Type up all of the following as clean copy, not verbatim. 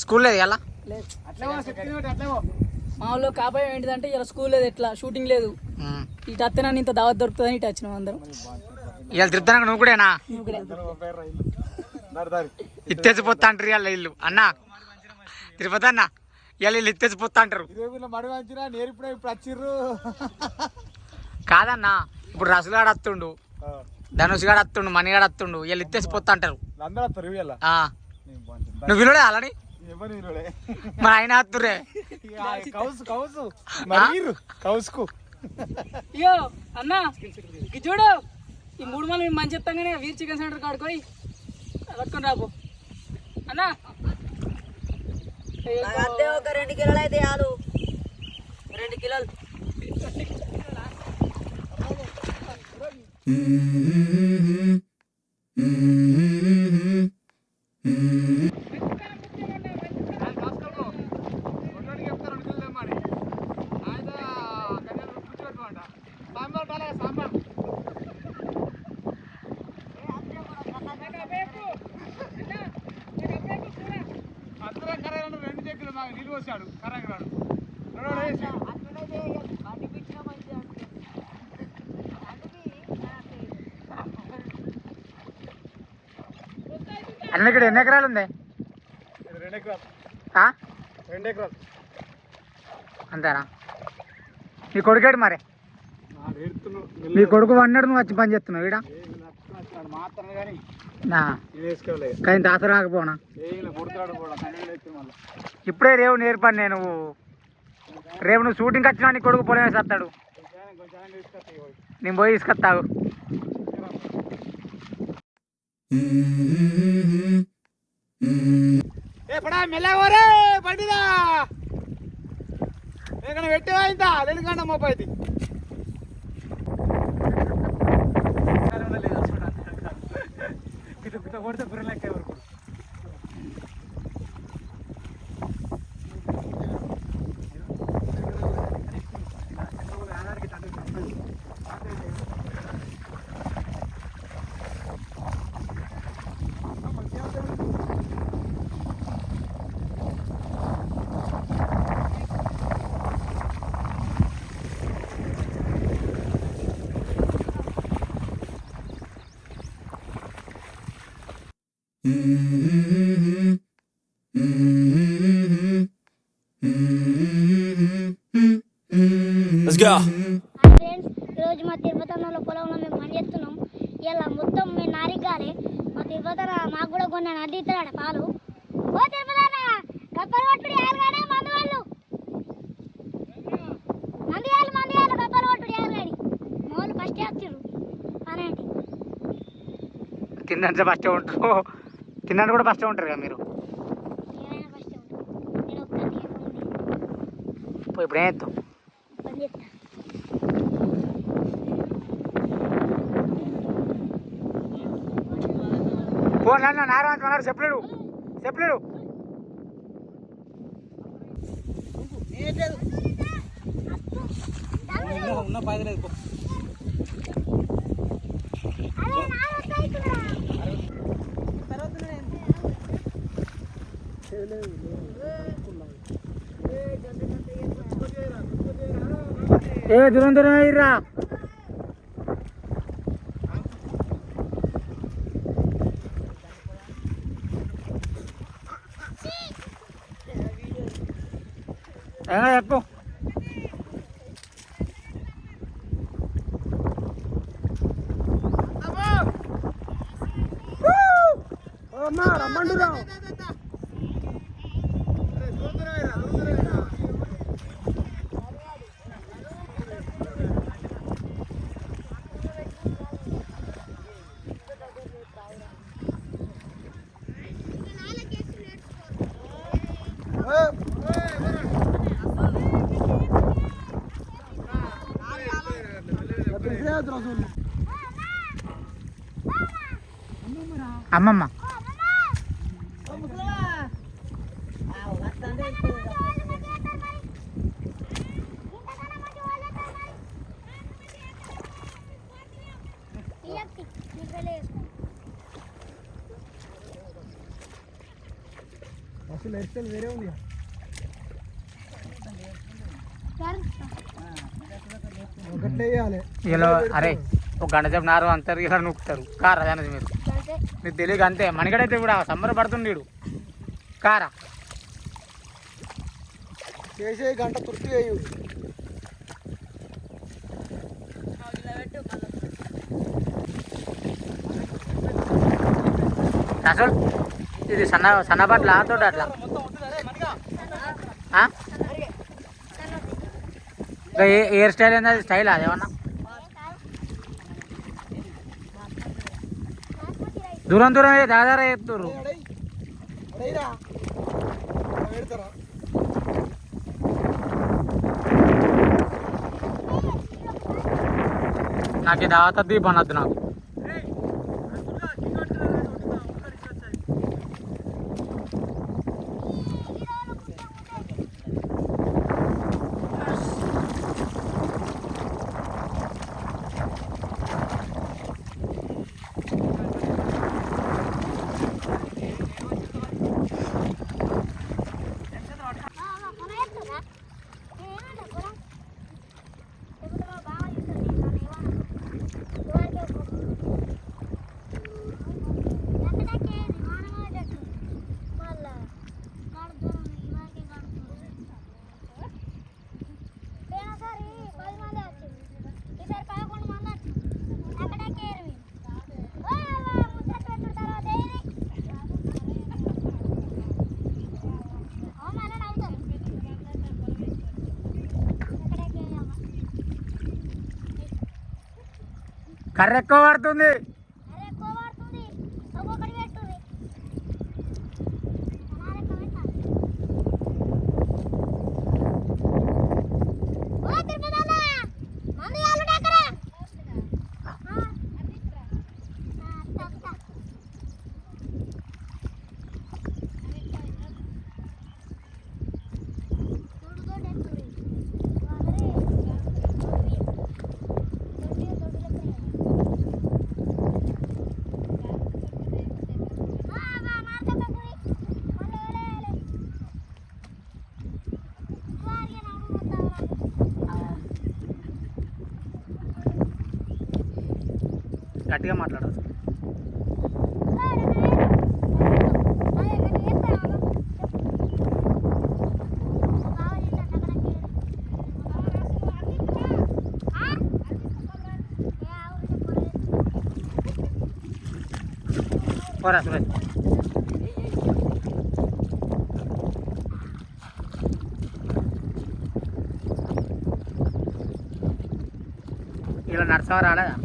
School లేదు ఇలా మా ఊళ్ళో కాపాయం ఏంటిదంటే ఇలా స్కూల్ లేదు, ఎట్లా షూటింగ్ లేదు, ఇటు అత్తే నన్ను ఇంత దావత్ దొరుకుతుందని ఇటు వచ్చినాం అందరం. ఇవాళ తిరుపతి నువ్వు కూడానా? ఇత్తేసిపోతా అంటారు ఇవాళ ఇల్లు అన్న తిరుపతి అన్న ఇవాళ ఇల్లు ఇత్తేసిపోతా అంటారు కాదన్నా. ఇప్పుడు రసుగాడు వస్తుండు, ధనుష్ గాడు వస్తుండు, మణిగాడు వస్తుండు, వీళ్ళు ఇత్తేసిపోతా అంటారు. నువ్వు విలువలే అలాని మరి ఆయన వస్తురే అయ్యో అన్న చూడు ఈ 3 మంది మేము మంచి చెప్తాగానే వీర్ చికెన్ సెంటర్ కాడుకోయి పట్టుకొని రాబో అన్న. ఒక 2 కిలోలు అయితే చాలు, 2 కిలోలు. నీళ్ళు పోసాడు కరాడు అన్న. ఇక్కడ ఎన్ని ఎకరాలు ఉంది? 2 ఎకరాలు. 2 ఎకరాలు అంతేనా? నీ కొడుకేడు మరి? నీ కొడుకు వన్నాడు, నువ్వు వచ్చి పని చేస్తున్నావు ఈడ? కానీ దాస రాకపోనా? ఇప్పుడే రేవు నేర్పని నేను. రేపు నువ్వు షూటింగ్కి వచ్చినా నీ కొడుకు పొలం వేసి వస్తాడు, నేను పోయి తీసుకొస్తావు. మెల్లగోరే బండిదా పెట్టివా ఇంత లెలికండ మోపైతే కొడితే గుర్రెలెక్క వరకు Let's go. ఈరోజు మా తిరుపతిలో పొలంలో మేము పని చేస్తున్నాం. ఇలా మొత్తం మేము నారిగాలి. మా తిరుపతి మాకు కూడా కొన్ని నది ఇస్తాడు పాలు. ఓ తిరుపతి కప్పలు కొట్టుడు ఏరుగానే మందు వాళ్ళు మంది కప్పలు కొట్టుడు ఏరుగాడి మామూలు ఫస్ట్ వేస్తారు పనేంటి తిన్నంత ఫస్ట్ ఉంటారు, తిన్నాను కూడా ఫస్ట్ ఉంటారు కదా మీరు. ఇప్పుడు ఏం చేస్తాం? ఫోన్ అన్న నారాయణ అన్నాడు, చెప్పలేడు ఉన్న పైదలు లేదు. దూరం అయ్యిరా. ఎక్కువ రమ్మండురా. అమ్మమ్మ ఇలా అరే ఒక గంట సేపు నారు అంటారు ఇలా నూకుతారు కారా అనేది మీరు మీకు తెలియక అంతే మనగడైతే కూడా సంబరపడుతుండీడు కారా చేసే గంట తృప్తి వేయు అసలు ఇది సన్నపట్ల తోట అట్లా హెయిర్ స్టైల్ ఏంది స్టైల్ అదేమన్నా దూరం దూరం దాదారా చెప్తారు నాకు దావత దీపం అనద్దు నాకు కర్ర ఎక్కువ పడుతుంది గట్టిగా మాట్లాడాలి పోరా సురేష్ ఇలా నడుస్తావా రాలేదా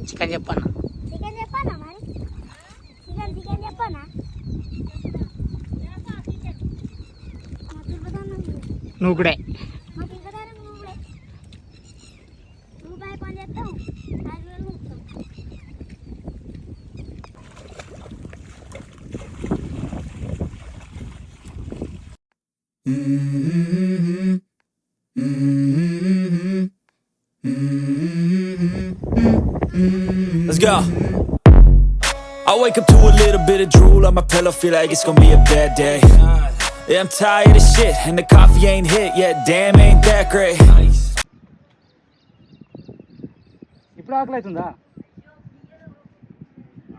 చికెన్ చెప్పన్నా మరి చికెన్ చెప్పనా నువ్వు కూడా రూపాయి పని చేస్తాం 5,000 ముక్తాం Let's go. I wake up to a little bit of drool on my pillow, feel like it's gonna be a bad day. Yeah, I'm tired of shit, and the coffee ain't hit yet. Damn, ain't that great. ఇప్పుడు ఆకలి అవుతుందా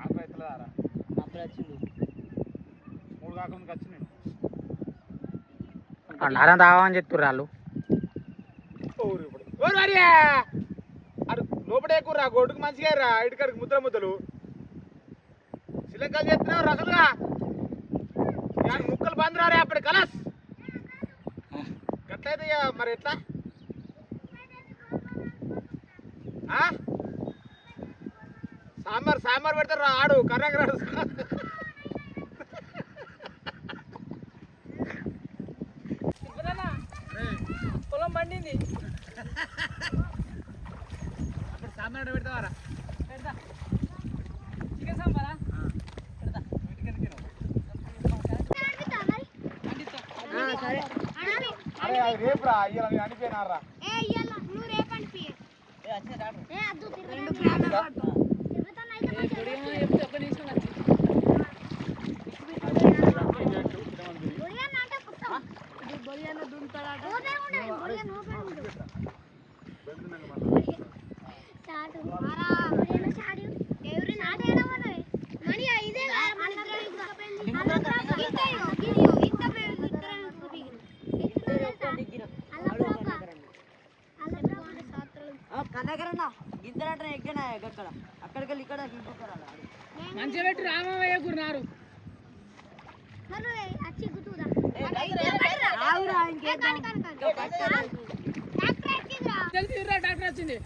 ఆకలి అవుతుందారా అప్పుడు వచ్చింది 3 కాకముందుకు వచ్చి నేను అన్నారం తావని చెప్తుర్రు వాళ్ళు అడు లోపడే కూర గొడ్డుకు మంచిగా రా ఇటుకడికి ముద్దలు చిలకలు చేస్తున్నావు రసలుగా ముక్కలు బంద్ రారే అప్పుడు కలస్ గట్లయితే మరి ఎట్లా సాంబార్ పెడతారు రా ఆడు కర్రగా రాడు పొలం పండింది అప్పుడు సాంబార్ పెడతావారా పెడతా చికెన్ సాంబారా పెడతా సరే అరే అది రేపు రా అయ్యాల నేను అనిపోయినారా కనకరన్న గింతలంటే ఎక్కనా అక్కడ అక్కడికి వెళ్ళి ఇక్కడ మంచిగా పెట్టి రామయ్య గురునారు డాక్టర్ వచ్చింది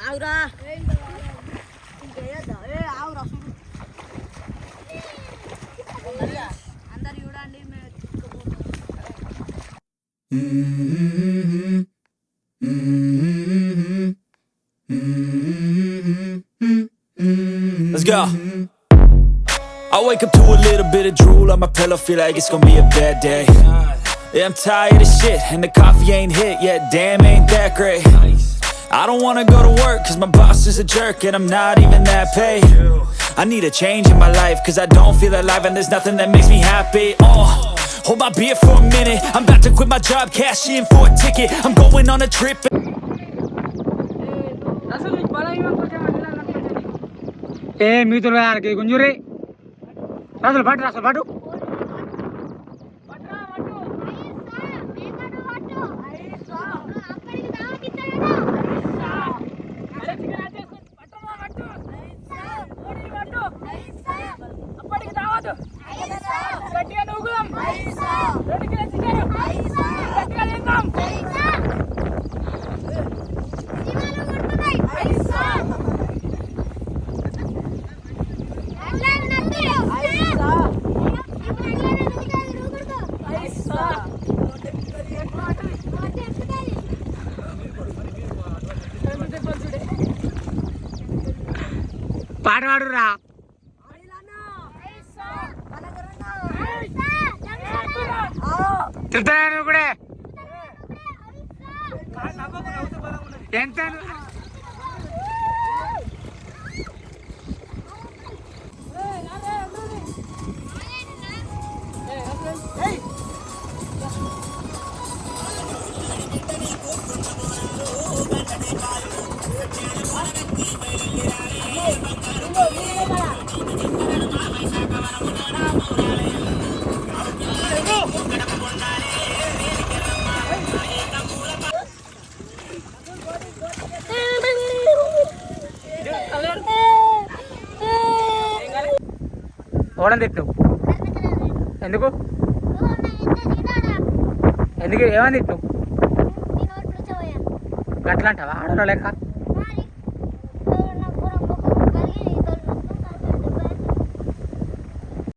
ఆవురా ఆవురా అందరు చూడండి మేము Let's go. I wake up to a little bit of drool on my pillow, feel like it's gonna be a bad day. Yeah, I'm tired of shit, and the coffee ain't hit yet, damn, ain't that great. I don't wanna go to work, cause my boss is a jerk, and I'm not even that paid. I need a change in my life, cause I don't feel alive, and there's nothing that makes me happy. Hold my beer for a minute, I'm about to quit my job, cash in for a ticket, I'm going on a trip. ఏ మీతో గుంజురే రాజులు పాటు పాట పాడురా తిడతాను కూడా ఎంత ఓడం తిట్టు ఎందుకు ఎందుకు ఏమని తిట్టు గట్లా అంటావా ఆడలో లెక్క